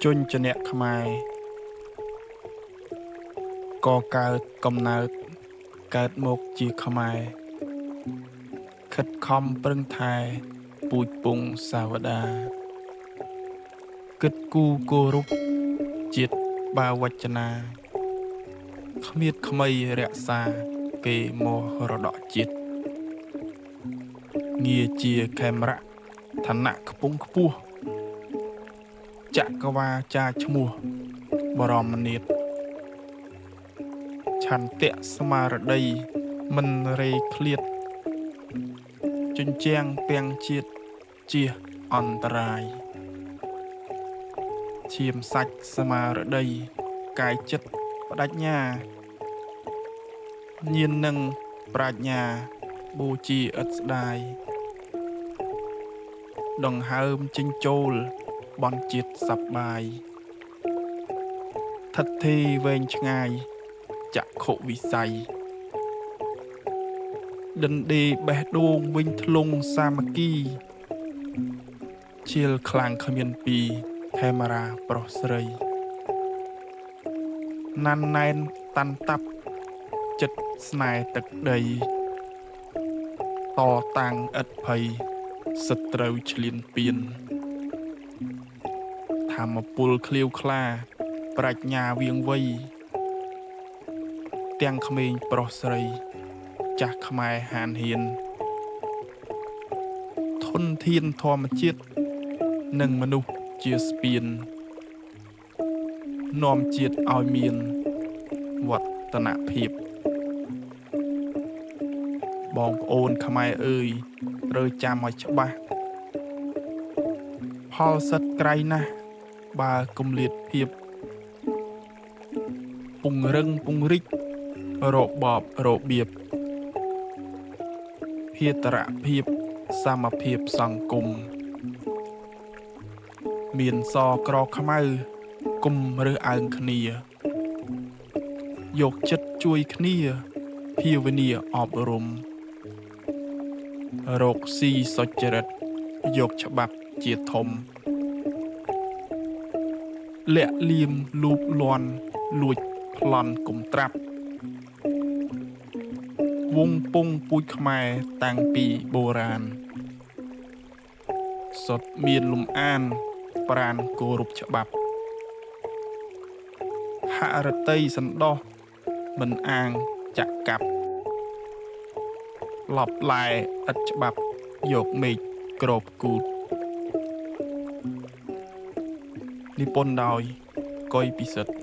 ជនជាអ្នកខ្មែរក៏កើតកំណើតកើតមកជាខ្មែរខិតខំប្រឹងថែពូជពងសាវតាគិតគូគោរពជាតិបាវចនាគ្មានខ្មៃរក្សាគេមរតកជាតិងារជាខេមរៈឋានៈខ្ពង់ខ្ពស់ចក្រវាចាឈ្មោះបរមនាថឆន្ទៈស្មារតីមិនរេឃ្លាតជញ្ជាំងពាំងជាតិជាអន្តរាយឈាមសាច់ស្មារតីកាយចិត្តបដិញ្ញាញាណនឹងប្រាជ្ញាបូជាឥតស្ដាយដង្ហើមចិញ្ចូលបនជាតិសប្បាយថិតធីវែងឆ្ងាយចក្ខុវិស័យដិនដេបេះដូងវិញធ្លុងសាមគ្គីឈៀលខ្លាំងគ្មានពីខេមរាប្រុសស្រីណាន់ណែនតាន់តាប់ចិត្តស្នេហ៍ទឹកដីតតាំងឥតភ័យសត្រូវឆ្លៀនពៀនធម្មពលឃ្លាវខ្លាប្រាជ្ញាវៀងវៃទាំងក្មេងប្រុសស្រីចាស់ខ្មែរហានហ៊ានធនធានធម្មជាតិនិងមនុស្សជាស្ពាននាំជាតិឲ្យមានវឌ្ឍនភាពបងប្អូនខ្មែរអើយត្រូវចាំឲ្យច្បាស់ផលសិទ្ធក្រៃណាស់បើគម្លាតភាពពង្រឹងពង្រីករបបរបៀបភេតរភាពសមភាពសង្គមមានសក្រខ្មៅគុំរើសអើងគ្នាយកចិត្តជួយគ្នាភាវនាអប់រំរកស៊ីសុចរិតយកច្បាប់ជាធំលាក់លៀមលូបលាន់លួចប្លន់គុំត្រាប់វងពងពូជខ្មែរតាំងពីបុរាណសុទ្ធមានលំអានប្រានគោរពច្បាប់ហរតីសណ្ដោះមិនអាងចាក់កាប់ឡប់ឡែឥតច្បាប់យកមេឃក្របគូតនិពន្ធដោយកុយពិសិដ្ឋ